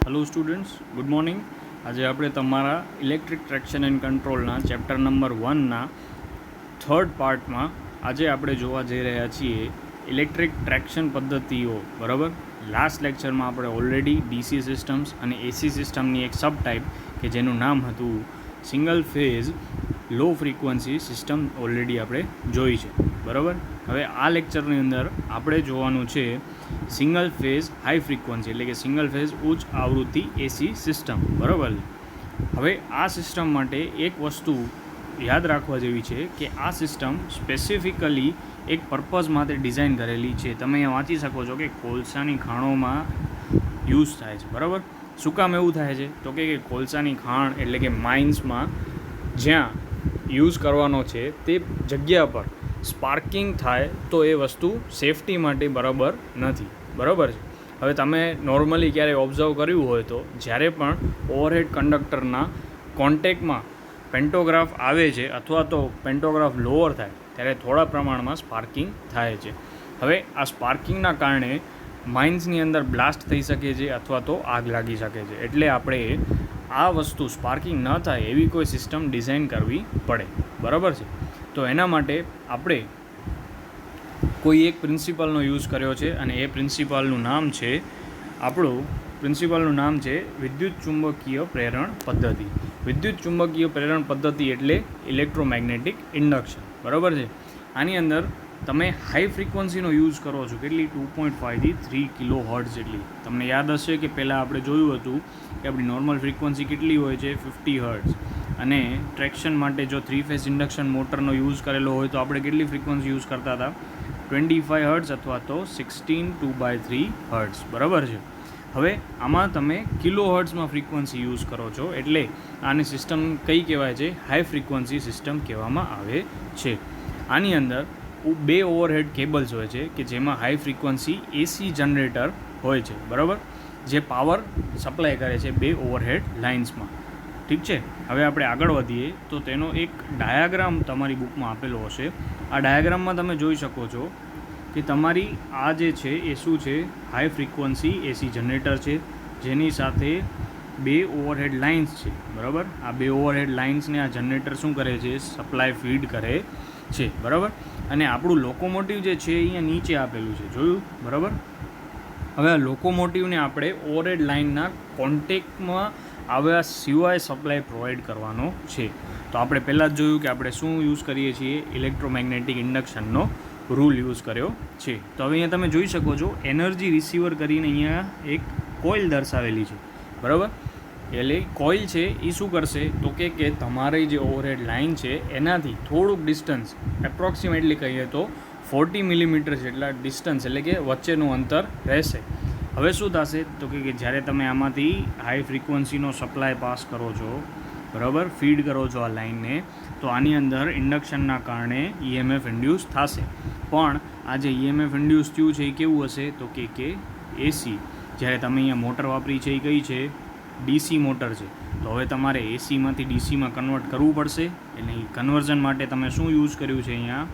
Hello students, good morning. આજે આપણે તમારા ઇલેક્ટ્રિક ટ્રેક્શન એન્ડ કંટ્રોલના ચેપ્ટર નંબર 1ના થર્ડ પાર્ટમાં આજે આપણે જોવા જઈ રહ્યા છીએ ઇલેક્ટ્રિક ટ્રેક્શન પદ્ધતિઓ. બરાબર, લાસ્ટ લેક્ચરમાં આપણે ઓલરેડી ડીસી સિસ્ટમ્સ અને એસી સિસ્ટમની એક સબ ટાઈપ કે જેનું નામ હતું single phase low frequency system already આપણે જોઈ છે. બરાબર, હવે આ લેક્ચરની અંદર આપણે જોવાનું છે સિંગલ ફેઝ હાઈ ફ્રીક્વન્સી એટલે કે સિંગલ ફેઝ ઉચ્ચ આવૃત્તિ એસી સિસ્ટમ. બરાબર, હવે આ સિસ્ટમ માટે એક વસ્તુ યાદ રાખવા જેવી છે કે આ સિસ્ટમ સ્પેસિફિકલી એક પર્પઝ માટે ડિઝાઇન કરેલી છે. તમે અહીંયા વાંચી શકો છો કે કોલસાની ખાણોમાં યુઝ થાય છે. બરાબર, શું કામ એવું થાય છે? તો કે કોલસાની ખાણ એટલે કે માઇન્સમાં જ્યાં યુઝ કરવાનો છે તે જગ્યા પર સ્પાર્કિંગ થાય તો એ વસ્તુ સેફટી માટે બરાબર નથી. બરાબર છે. હવે તમે નોર્મલી ક્યારેય ઓબ્ઝર્વ કર્યું હોય તો જ્યારે પણ ઓવરહેડ કંડક્ટરના કોન્ટેક્ટમાં પેન્ટોગ્રાફ આવે છે અથવા તો પેન્ટોગ્રાફ લોઅર થાય ત્યારે થોડા પ્રમાણમાં સ્પાર્કિંગ થાય છે. હવે આ સ્પાર્કિંગના કારણે માઇન્સની અંદર બ્લાસ્ટ થઈ શકે છે અથવા તો આગ લાગી શકે છે. એટલે આપણે આ વસ્તુ સ્પાર્કિંગ ન થાય એવી કોઈ સિસ્ટમ ડિઝાઇન કરવી પડે. બરાબર છે. તો એના માટે આપણે કોઈ એક પ્રિન્સિપલનો યુઝ કર્યો છે અને એ પ્રિન્સિપલનું નામ છે વિદ્યુત ચુંબકીય પ્રેરણ પદ્ધતિ. વિદ્યુત ચુંબકીય પ્રેરણ પદ્ધતિ એટલે ઇલેક્ટ્રોમેગ્નેટિક ઇન્ડક્શન. બરાબર છે. આની અંદર તમે હાઈ ફ્રીક્વન્સીનો યુઝ કરો છો. કેટલી? 2.5 થી 3 કિલો હર્ટ્ઝ જેટલી. તમને યાદ હશે કે પહેલાં આપણે જોયું હતું કે આપણી નોર્મલ ફ્રીક્વન્સી કેટલી હોય છે? 50 હર્ટ્ઝ. અને ટ્રેક્શન માટે જો 3 ફેઝ ઇન્ડક્શન મોટરનો યુઝ કરેલો હોય તો આપણે કેટલી ફ્રીક્વન્સી યુઝ કરતા હતા? 25 હર્ટ્ઝ અથવા તો 16/2/3 હર્ટ્ઝ. બરાબર છે. હવે આમાં તમે કિલો હર્ટ્ઝમાં ફ્રીક્વન્સી યુઝ કરો છો એટલે આની સિસ્ટમ કઈ કહેવાય છે? હાઈ ફ્રીક્વન્સી સિસ્ટમ કહેવામાં આવે છે. આની અંદર બે ઓવરહેડ કેબલ્સ હોય છે કે જેમાં હાઈ ફ્રીક્વન્સી એસી જનરેટર હોય છે. બરાબર, જે પાવર સપ્લાય કરે છે બે ઓવરહેડ લાઇન્સમાં. ઠીક છે. હવે આપણે આગળ વધીએ તો તેનો એક ડાયાગ્રામ તમારી બુકમાં આપેલો હશે. આ ડાયાગ્રામમાં તમે જોઈ શકો છો કે તમારી આ જે છે એ શું છે? હાઈ ફ્રીક્વન્સી એસી જનરેટર છે જેની સાથે બે ઓવરહેડ લાઇન્સ છે. બરાબર, આ બે ઓવરહેડ લાઇન્સને આ જનરેટર શું કરે છે? સપ્લાય ફીડ કરે છે. બરાબર, અને આપણું લોકોમોટિવ જે છે અહીંયા નીચે આપેલું છે, જોયું? બરાબર, હવે આ લોકોમોટિવને આપણે ઓવરહેડ લાઇનના કોન્ટેક્ટમાં આવ્યા સિવાય સપ્લાય પ્રોવાઈડ કરવાનો છે. તો આપણે પહેલાં જ જોયું કે આપણે શું યુઝ કરીએ છીએ? ઇલેક્ટ્રોમેગ્નેટિક ઇન્ડક્શનનો રૂલ યુઝ કર્યો છે. તો હવે અહીંયા તમે જોઈ શકો છો એનર્જી રિસીવર કરીને અહીંયા એક કોઇલ દર્શાવેલી છે. બરાબર, એટલે કોઇલ છે એ શું કરશે તો કે તમારી જે ઓવરહેડ લાઇન છે એનાથી થોડુંક ડિસ્ટન્સ એપ્રોક્સિમેટલી કહીએ તો 40 મિલીમીટર જેટલા ડિસ્ટન્સ એટલે કે વચ્ચેનું અંતર રહેશે. હવે શું થશે તો કે જ્યારે તમે આમાંથી હાઈ ફ્રીક્વન્સીનો સપ્લાય પાસ કરો છો, બરાબર, ફીડ કરો છો આ લાઇનને, તો આની અંદર ઇન્ડક્શનના કારણે ઈએમએફ ઇન્ડ્યુસ થશે. પણ આ જે ઈએમએફ ઇન્ડ્યુસ થયું છે એ કેવું હશે તો કે એસી. જ્યારે તમે અહીંયા મોટર વાપરી છે એ કઈ છે? ડીસી મોટર છે. તો હવે તમારે એસીમાંથી ડીસીમાં કન્વર્ટ કરવું પડશે. એટલે એ કન્વર્ઝન માટે તમે શું યુઝ કર્યું છે? અહીંયા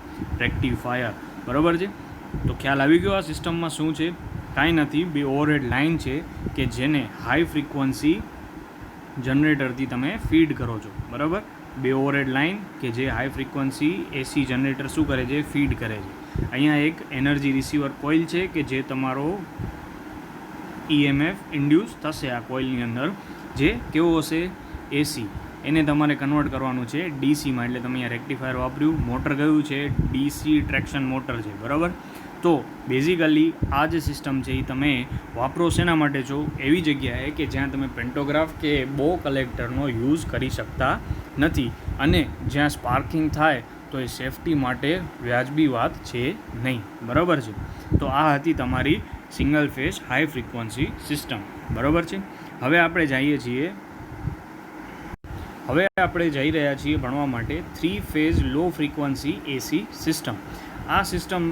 રેક્ટિફાયર. બરાબર છે. તો ખ્યાલ આવી ગયો આ સિસ્ટમમાં શું છે? કાંઈ નથી, બે ઓવરહેડ લાઇન છે કે જેને હાઈ ફ્રીક્વન્સી જનરેટરથી તમે ફીડ કરો છો. બરાબર, બે ઓવરહેડ લાઇન કે જે હાઈ ફ્રીક્વન્સી એસી જનરેટર શું કરે છે? ફીડ કરે છે. અહીંયા એક એનર્જી રિસીવર કોઇલ છે કે જે તમારો ઈએમએફ ઇન્ડ્યુસ થશે આ કોઇલની અંદર, જે કેવો હશે? એસી. એને તમારે કન્વર્ટ કરવાનું છે ડીસીમાં. એટલે તમે અહીંયા રેક્ટિફાયર વાપર્યું. મોટર કયું છે? ડીસી ટ્રેક્શન મોટર છે. બરાબર, તો બેઝિકલી આ જે સિસ્ટમ છે એ તમે વાપરો શેના માટે છો? એવી જગ્યાએ કે જ્યાં તમે પેન્ટોગ્રાફ કે બો કલેક્ટરનો યુઝ કરી શકતા નથી અને જ્યાં સ્પાર્કિંગ થાય તો એ સેફટી માટે વ્યાજબી વાત છે નહીં. બરાબર છે. તો આ હતી તમારી single phase high frequency system. બરાબર છે. હવે આપણે જઈ રહ્યા છીએ ભણવા માટે 3 ફેઝ લો ફ્રીક્વન્સી એસી સિસ્ટમ. આ સિસ્ટમ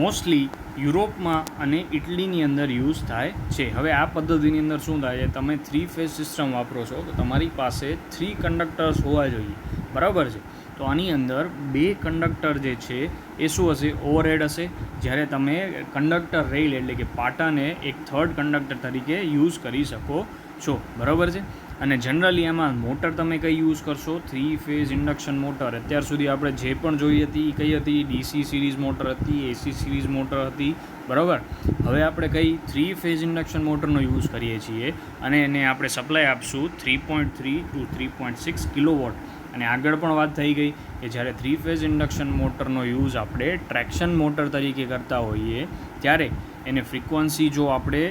મોસ્ટલી યુરોપમાં અને ઇટલીની અંદર યુઝ થાય છે. હવે આ પદ્ધતિની અંદર શું થાય છે? તમે 3 ફેઝ સિસ્ટમ વાપરો છો તો તમારી પાસે 3 કંડક્ટર્સ હોવા જોઈએ. બરાબર છે. તો આની અંદર 2 કંડક્ટર જે છે એ શું હશે, ઓવરહેડ હશે. જ્યારે તમે કંડક્ટર રેલ એટલે કે પાટાને એક થર્ડ કંડક્ટર તરીકે યુઝ કરી શકો છો. બરાબર છે. અને જનરલી એમાં મોટર તમે કઈ યુઝ કરશો, 3 ફેઝ ઇન્ડક્શન મોટર. અત્યાર સુધી આપણે જે પણ જોઈ હતી કઈ હતી, DC સિરીઝ મોટર હતી, AC સિરીઝ મોટર હતી. બરાબર. હવે આપણે કઈ 3 ફેઝ ઇન્ડક્શન મોટરનો યુઝ કરીએ છીએ અને એને આપણે સપ્લાય આપશું 3.3 to 3.6 કિલોવોટ. અને આગળ પણ વાત થઈ ગઈ કે જ્યારે 3 ફેઝ ઇન્ડક્શન મોટરનો યુઝ આપણે ટ્રેક્શન મોટર તરીકે કરતા હોઈએ ત્યારે એને ફ્રીક્વન્સી જો આપણે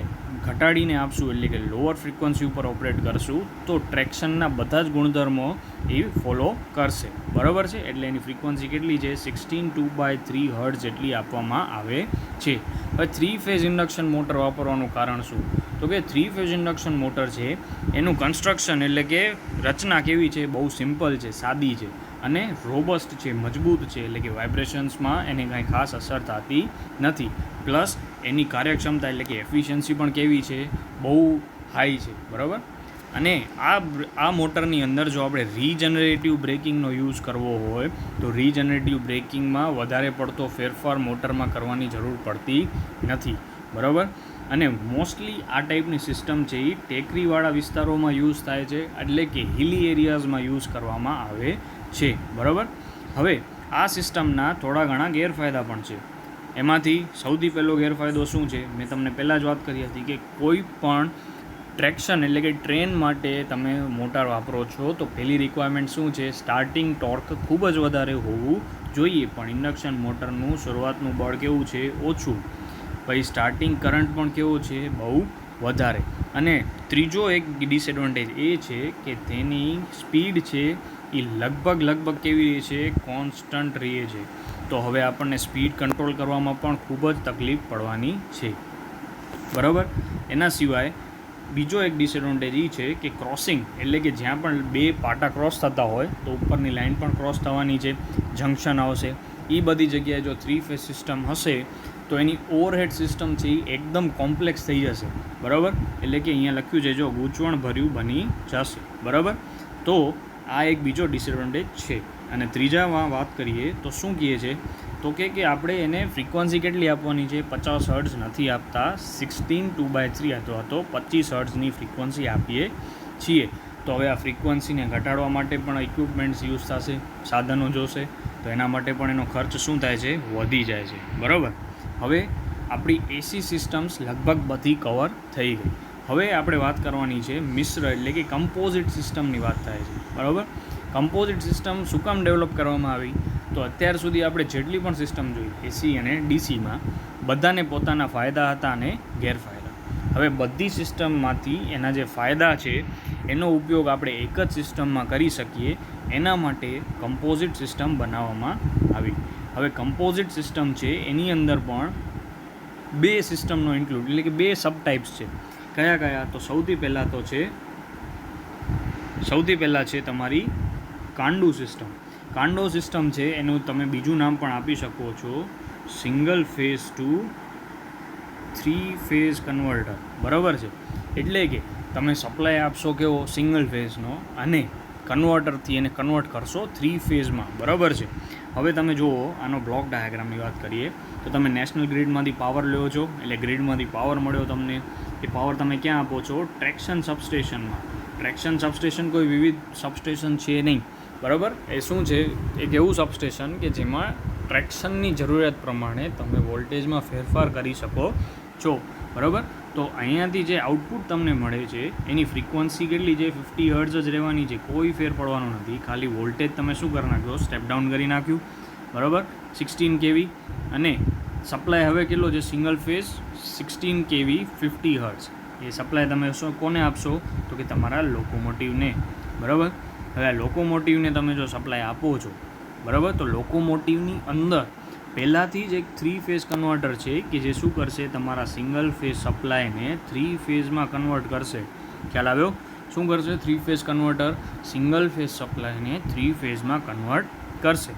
ઘટાડીને આપશું એટલે કે લોઅર ફ્રીક્વન્સી ઉપર ઓપરેટ કરશું તો ટ્રેક્શનના બધા જ ગુણધર્મો એ ફોલો કરશે. બરાબર છે. એટલે એની ફ્રીક્વન્સી કેટલી છે, 16/2/3 હર્ટ્ઝ જેટલી આપવામાં આવે છે. હવે 3 ફેઝ ઇન્ડક્શન મોટર વાપરવાનું કારણ શું, તો કે 3 ફેઝ ઇન્ડક્શન મોટર છે એનું કન્સ્ટ્રક્શન એટલે કે રચના કેવી છે, બહુ સિમ્પલ છે, સાદી છે અને રોબસ્ટ છે, મજબૂત છે. એટલે કે વાઇબ્રેશન્સમાં એને કાંઈ ખાસ અસર થતી નથી. પ્લસ એની કાર્યક્ષમતા એટલે કે એફિશિયન્સી પણ કેવી છે, બહુ હાઈ છે. બરાબર. અને આ મોટરની અંદર જો આપણે રીજનરેટિવ બ્રેકિંગનો યુઝ કરવો હોય તો રીજનરેટિવ બ્રેકિંગમાં વધારે પડતો ફેરફાર મોટરમાં કરવાની જરૂર પડતી નથી. બરાબર. અને મોસ્ટલી આ ટાઈપની સિસ્ટમ છે એ ટેકરીવાળા વિસ્તારોમાં યુઝ થાય છે, એટલે કે હિલી એરિયાઝમાં યુઝ કરવામાં આવે છે. બરાબર. હવે આ સિસ્ટમના થોડા ઘણા ગેરફાયદા પણ છે. એમાંથી સૌથી પહેલો ગેરફાયદો શું છે, મેં તમને પહેલાં જ વાત કરી હતી કે કોઈ પણ ટ્રેક્શન એટલે કે ટ્રેન માટે તમે મોટર વાપરો છો તો પહેલી રિક્વાયરમેન્ટ શું છે, સ્ટાર્ટિંગ ટોર્ક ખૂબ જ વધારે હોવું જોઈએ. પણ ઇન્ડક્શન મોટરનું શરૂઆતનું બળ કેવું છે, ઓછું. પછી સ્ટાર્ટિંગ કરંટ પણ કેવો છે, બહુ વધારે. અને ત્રીજો એક ડિસએડવાન્ટેજ એ છે કે તેની સ્પીડ છે એ લગભગ કેવી રહે છે, કોન્સ્ટન્ટ રહે છે. તો હવે આપણને સ્પીડ કંટ્રોલ કરવામાં પણ ખૂબ જ તકલીફ પડવાની છે. બરાબર. એના સિવાય બીજો એક ડિસએડવાન્ટેજ એ છે કે ક્રોસિંગ એટલે કે જ્યાં પણ 2 પાટા ક્રોસ થતા હોય તો ઉપરની લાઇન પણ ક્રોસ થવાની છે, જંક્શન આવશે. એ બધી જગ્યાએ જો 3 ફેઝ સિસ્ટમ હશે તો એની ઓવરહેડ સિસ્ટમ છે એ એકદમ કોમ્પ્લેક્સ થઈ જશે. બરાબર. એટલે કે અહીંયા લખ્યું છે જો ગૂંચવણ ભર્યું બની જશે. બરાબર. તો આ એક બીજો ડિસએડવાન્ટેજ છે. અને ત્રીજામાં વાત કરીએ તો શું કહે છે, તો કે આપણે એને ફ્રીક્વન્સી કેટલી આપવાની છે, 50 હર્ટ્ઝ નથી આપતા, 16/2/3 અથવા તો 25 હર્ટ્ઝની ફ્રીક્વન્સી આપીએ છીએ. તો હવે આ ફ્રીક્વન્સીને ઘટાડવા માટે પણ ઇક્વિપમેન્ટ્સ યુઝ થશે, સાધનો જોશે. તો એના માટે પણ એનો ખર્ચ શું થાય છે, વધી જાય છે. બરાબર. હવે આપણી AC સિસ્ટમ્સ લગભગ બધી કવર થઈ ગઈ. હવે આપણે વાત કરવાની છે મિશ્ર એટલે કે કમ્પોઝિટ સિસ્ટમની વાત થાય છે. બરાબર. કમ્પોઝિટ સિસ્ટમ શું કામ ડેવલપ કરવામાં આવી, તો અત્યાર સુધી આપણે જેટલી પણ સિસ્ટમ જોઈ AC અને DCમાં બધાને પોતાના ફાયદા હતા અને ગેરફાયદા. હવે બધી સિસ્ટમમાંથી એના જે ફાયદા છે એનો ઉપયોગ આપણે એક જ સિસ્ટમમાં કરી શકીએ એના માટે કમ્પોઝિટ સિસ્ટમ બનાવવામાં આવી. હવે કમ્પોઝિટ સિસ્ટમ છે એની અંદર પણ 2 સિસ્ટમનો ઇન્ક્લુડ એટલે કે 2 સબ ટાઈપ્સ છે. કયા તો સૌથી પહેલાં છે તમારી કાંડુ સિસ્ટમ. કાંડો સિસ્ટમ છે એનું તમે બીજું નામ પણ આપી શકો છો, single phase to 3 phase converter. બરાબર છે. એટલે કે તમે સપ્લાય આપશો કેવો, સિંગલ ફેઝનો, અને કન્વર્ટરથી એને કન્વર્ટ કરશો 3 ફેઝમાં. બરાબર છે. હવે તમે જુઓ આનો બ્લોક ડાયાગ્રામની વાત કરીએ તો તમે નેશનલ ગ્રીડમાંથી પાવર લ્યો છો એટલે ગ્રીડમાંથી પાવર મળ્યો તમને, એ પાવર તમે ક્યાં આપો છો, ટ્રેક્શન સબસ્ટેશનમાં. ટ્રેક્શન સબસ્ટેશન કોઈ વિવિધ સબસ્ટેશન છે નહીં. બરાબર. એ શું છે, એક એવું સબસ્ટેશન કે જેમાં ટ્રેક્શનની જરૂરિયાત પ્રમાણે તમે વોલ્ટેજમાં ફેરફાર કરી શકો છો. બરાબર. તો અહીંયાથી જે આઉટપુટ તમને મળે છે એની ફ્રીક્વન્સી કેટલી છે, 50 હર્ટ્ઝ જ રહેવાની છે, કોઈ ફેર પડવાનો નથી. ખાલી વોલ્ટેજ તમે શું કરી નાખ્યો, સ્ટેપ ડાઉન કરી નાખ્યું. બરાબર. 16 kV. અને સપ્લાય હવે કેટલો છે, સિંગલ ફેઝ 16 kV 50 હર્ટ્ઝ. એ સપ્લાય તમે કોને આપશો, તો કે તમારા લોકોમોટિવને. બરાબર. હવે આ લોકોમોટિવને તમે જો સપ્લાય આપો છો, બરાબર, તો લોકોમોટિવની અંદર પહેલાંથી જ એક 3 ફેઝ કન્વર્ટર છે કે જે શું કરશે, તમારા સિંગલ ફેઝ સપ્લાયને 3 ફેઝમાં કન્વર્ટ કરશે. ખ્યાલ આવ્યો? શું કરશે, 3 ફેઝ કન્વર્ટર સિંગલ ફેઝ સપ્લાયને 3 ફેઝમાં કન્વર્ટ કરશે.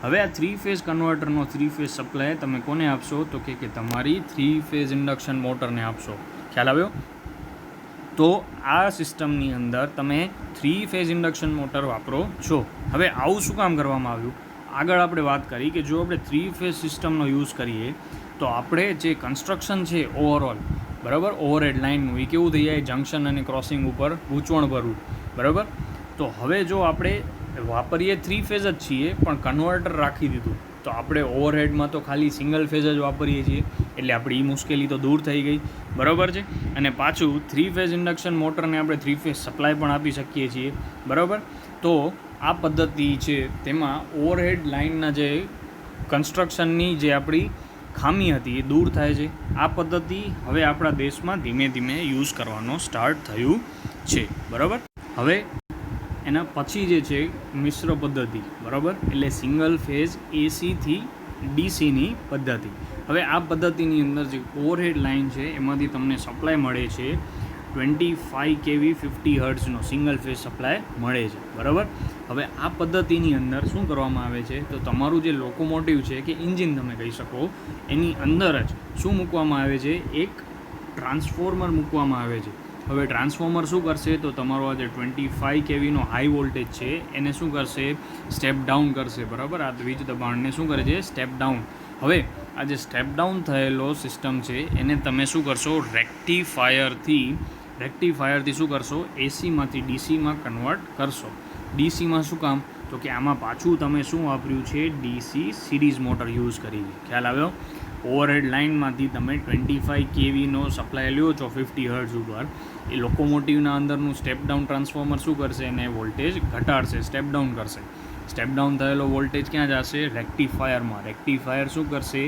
હવે આ 3 ફેઝ કન્વર્ટરનો 3 ફેઝ સપ્લાય તમે કોને આપશો, તો કે તમારી 3 ફેઝ ઇન્ડક્શન મોટરને આપશો. ખ્યાલ આવ્યો? તો આ સિસ્ટમની અંદર તમે 3 ફેઝ ઇન્ડક્શન મોટર વાપરો છો. હવે આવું શું કામ કરવામાં આવ્યું? આગળ આપણે વાત કરી કે જો આપણે 3 ફેઝ સિસ્ટમનો યુઝ કરીએ તો આપણે જે કન્સ્ટ્રક્શન છે ઓવરઓલ, બરાબર, ઓવરહેડ લાઇનનું એ કેવું થઈ જાય, જંક્શન અને ક્રોસિંગ ઉપર ગૂંચવણ ભરવું, બરાબર. તો હવે જો આપણે વાપરીએ 3 ફેઝ જ છીએ પણ કન્વર્ટર રાખી દીધું તો આપણે ઓવરહેડમાં તો ખાલી સિંગલ ફેઝ જ વાપરીએ છીએ, એટલે આપણી એ મુશ્કેલી તો દૂર થઈ ગઈ, બરાબર છે. અને પાછું 3 ફેઝ ઇન્ડક્શન મોટરને આપણે 3 ફેઝ સપ્લાય પણ આપી શકીએ છીએ, બરાબર. તો આ પદ્ધતિ છે તેમાં ઓવરહેડ લાઇનના જે કન્સ્ટ્રક્શનની જે આપણી ખામી હતી એ દૂર થાય છે. આ પદ્ધતિ હવે આપણા દેશમાં ધીમે ધીમે યુઝ કરવાનો સ્ટાર્ટ થયું છે, બરાબર. હવે એના પછી જે છે મિશ્ર પદ્ધતિ, બરાબર, એટલે સિંગલ ફેઝ એસીથી ડીસીની પદ્ધતિ. હવે આ પદ્ધતિની અંદર જે ઓવરહેડ લાઇન છે એમાંથી તમને સપ્લાય મળે છે 25 kV 50 હર્ટ્ઝનો સિંગલ ફેઝ સપ્લાય મળે છે, બરાબર. હવે આ પદ્ધતિની અંદર શું કરવામાં આવે છે તો તમારું જે લોકોમોટિવ છે કે ઇન્જિન તમે કહી શકો, એની અંદર જ શું મૂકવામાં આવે છે, એક ટ્રાન્સફોર્મર મૂકવામાં આવે છે. હવે ટ્રાન્સફોર્મર શું કરશે તો તમારો આ જે 25 kVનો હાઈ વોલ્ટેજ છે એને શું કરશે, સ્ટેપ ડાઉન કરશે, બરાબર. આ વીજ દબાણને શું કરે છે, સ્ટેપ ડાઉન. હવે આ જે સ્ટેપ ડાઉન થયેલો સિસ્ટમ છે એને તમે શું કરશો, રેક્ટિફાયરથી શું કરશો, એસીમાંથી ડીસીમાં કન્વર્ટ કરશો. ડીસીમાં શું કામ તો કે આમાં પાછું તમે શું વાપર્યું છે, ડીસી સિરીઝ મોટર યુઝ કરી છે. ખ્યાલ આવ્યો? ઓવરહેડ લાઇનમાંથી તમે 25 kVનો સપ્લાય લ્યો છો 50 હર્ટ્ઝ ઉપર, એ લોકોમોટિવના અંદરનું સ્ટેપ ડાઉન ટ્રાન્સફોર્મર શું કરશે, એને વોલ્ટેજ ઘટાડશે, સ્ટેપ ડાઉન કરશે. સ્ટેપ ડાઉન થયેલો વોલ્ટેજ ક્યાં જશે, રેક્ટિફાયરમાં. રેક્ટિફાયર શું કરશે,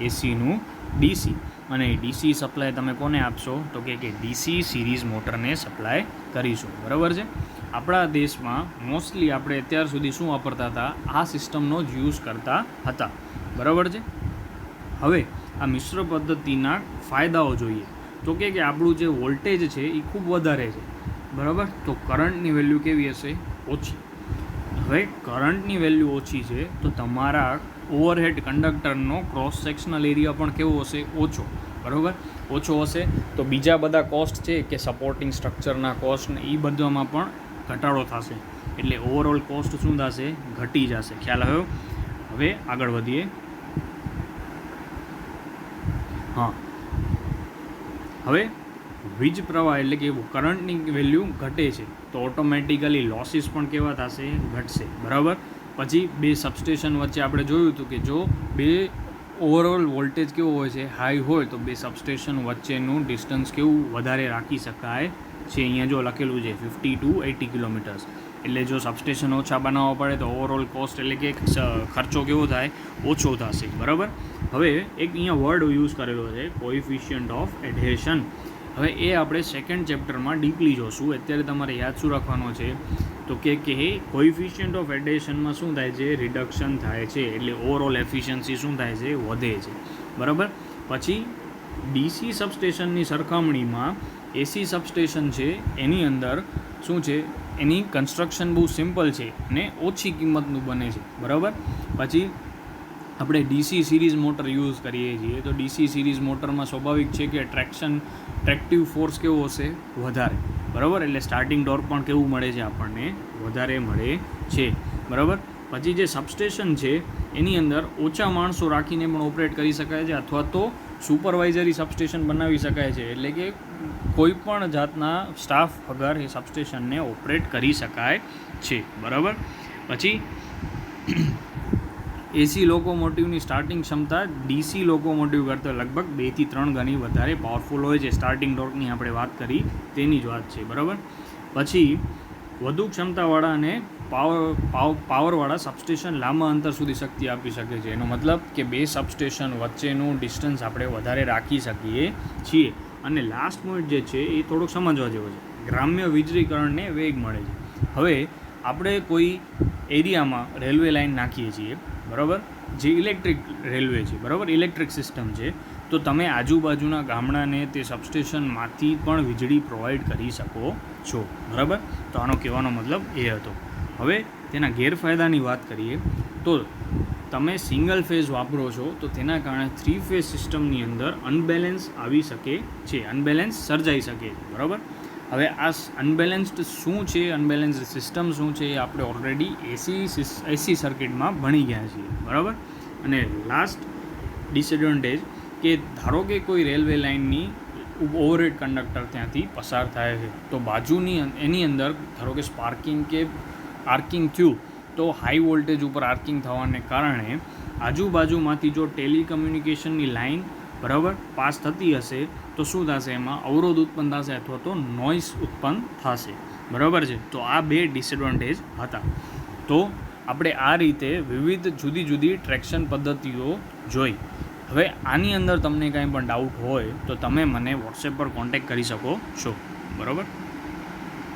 એસીનું ડીસી. અને ડીસી સપ્લાય તમે કોને આપશો તો કે ડીસી સિરીઝ મોટરને સપ્લાય કરીશું, બરાબર છે. આપણા દેશમાં મોસ્ટલી આપણે અત્યાર સુધી શું વાપરતા હતા, આ સિસ્ટમનો જ યુઝ કરતા હતા, બરાબર છે. હવે આ મિશ્ર પદ્ધતિના ફાયદાઓ જોઈએ તો કે આપણું જે વોલ્ટેજ છે એ ખૂબ વધારે છે, બરાબર. તો કરંટની વેલ્યુ કેવી હશે, ઓછી. હવે કરંટની વેલ્યુ ઓછી છે તો તમારા ઓવરહેડ કંડક્ટરનો ક્રોસ સેક્શનલ એરિયા પણ કેવો હશે, ઓછો, બરાબર. ઓછો હશે તો બીજા બધા કોસ્ટ છે કે સપોર્ટિંગ સ્ટ્રક્ચરના કોસ્ટ ને એ બધામાં પણ ઘટાડો થશે, એટલે ઓવરઓલ કોસ્ટ શું થશે, ઘટી જશે. ખ્યાલ આવ્યો? હવે આગળ વધીએ. હા, હવે વીજ પ્રવાહ એટલે કે કરંટની વેલ્યુ ઘટે છે તો ઓટોમેટિકલી લોસીસ પણ કેવા થશે, ઘટશે, બરાબર. પછી બે સબસ્ટેશન વચ્ચે આપણે જોયું હતું કે જો બે ઓવરઓલ વોલ્ટેજ કેવો હોય છે, હાઈ હોય, તો બે સબસ્ટેશન વચ્ચેનું ડિસ્ટન્સ કેવું વધારે રાખી શકાય છે. અહીંયા જો લખેલું છે 50 to 80 કિલોમીટર્સ, એટલે જો સબસ્ટેશન ઓછા બનાવવા પડે તો ઓવરઓલ કોસ્ટ એટલે કે ખર્ચો કેવો થાય, ઓછો થશે, બરાબર. હવે એક અહીંયા વર્ડ યુઝ કરેલો છે કોએફિશિયન્ટ ઓફ એડહેશન. હવે એ આપણે સેકન્ડ ચેપ્ટરમાં ડીપલી જોશું. અત્યારે તમારે યાદ શું રાખવાનો છે તો કે કોએફિશિયન્ટ ઓફ એડહેશનમાં શું થાય છે, રિડક્શન થાય છે, એટલે ઓવરઓલ એફિશિયન્સી શું થાય છે, વધે છે, બરાબર. પછી ડીસી સબસ્ટેશનની સરખામણીમાં એસી સબસ્ટેશન છે એની અંદર શું છે, એની કન્સ્ટ્રક્શન બહુ સિમ્પલ છે અને ઓછી કિંમતનું બને છે, બરાબર. પછી આપણે ડીસી સિરીઝ મોટર યુઝ કરીએ છીએ તો ડીસી સિરીઝ મોટરમાં સ્વાભાવિક છે કે ટ્રેક્ટિવ ફોર્સ કેવો હશે, વધારે, બરાબર. એટલે સ્ટાર્ટિંગ ટોર્ક પણ કેવું મળે છે, આપણને વધારે મળે છે, બરાબર. પછી જે સબસ્ટેશન છે એની અંદર ઓછા માણસો રાખીને પણ ઓપરેટ કરી શકાય છે અથવા તો સુપરવાઇઝરી સબસ્ટેશન બનાવી શકાય છે, એટલે કે કોઈ પણ જાતના સ્ટાફ વગર એ સબસ્ટેશનને ઓપરેટ કરી શકાય છે, બરાબર. પછી એસી લોકોમોટિવની સ્ટાર્ટિંગ ક્ષમતા ડીસી લોકોમોટિવ કરતાં લગભગ 2 થી 3 ગણી વધારે પાવરફુલ હોય છે. સ્ટાર્ટિંગ ટોર્કની આપણે વાત કરી તેની જ વાત છે, બરાબર. પછી વધુ ક્ષમતાવાળા અને પાવરવાળા સબસ્ટેશન લાંબા અંતર સુધી શક્તિ આપી શકે છે. એનો મતલબ કે બે સબસ્ટેશન વચ્ચેનું ડિસ્ટન્સ આપણે વધારે રાખી શકીએ છીએ. અને લાસ્ટ પોઈન્ટ જે છે એ થોડોક સમજવા જેવો છે, ગ્રામ્ય વીજળીકરણને વેગ મળે છે. હવે આપણે કોઈ એરિયામાં રેલવે લાઇન નાખીએ છીએ, બરાબર, જે ઇલેક્ટ્રિક રેલવે છે, બરાબર, ઇલેક્ટ્રિક સિસ્ટમ છે, તો તમે આજુબાજુના ગામડાને તે સબસ્ટેશનમાંથી પણ વીજળી પ્રોવાઈડ કરી શકો છો, બરાબર. તો આનો કહેવાનો મતલબ એ હતો. હવે તેના ગેરફાયદાની વાત કરીએ તો તમે સિંગલ ફેઝ વાપરો છો તો તેના કારણે 3 ફેઝ સિસ્ટમની અંદર અનબેલેન્સ આવી શકે છે, અનબેલેન્સ સર્જાઈ શકે છે, બરાબર. હવે આ અનબેલેન્સ્ડ શું છે, અનબેલેન્સ્ડ સિસ્ટમ શું છે એ આપણે ઓલરેડી એસી સર્કિટમાં ભણી ગયા છીએ, બરાબર. અને લાસ્ટ ડિસએડવાન્ટેજ કે ધારો કે કોઈ રેલવે લાઇનની ઓવરહેડ કંડક્ટર ત્યાંથી પસાર થાય છે, તો બાજુની એની અંદર ધારો કે સ્પાર્કિંગ કે આર્કિંગ થયું, તો હાઈ વોલ્ટેજ ઉપર આર્કિંગ થવાને કારણે આજુબાજુમાંથી જો ટેલિકમ્યુનિકેશનની લાઇન બરાબર પાસ થતી હશે તો શું થશે, એમાં અવરોધ ઉત્પન્ન થશે અથવા તો નોઇઝ ઉત્પન્ન થશે, બરાબર છે. તો આ બે ડિસએડવાન્ટેજ હતા. તો આપણે આ રીતે વિવિધ જુદી જુદી ટ્રેક્શન પદ્ધતિઓ જોઈ. હવે આની અંદર તમને કાંઈ પણ ડાઉટ હોય તો તમે મને વોટ્સએપ પર કોન્ટેક્ટ કરી શકો છો, બરાબર.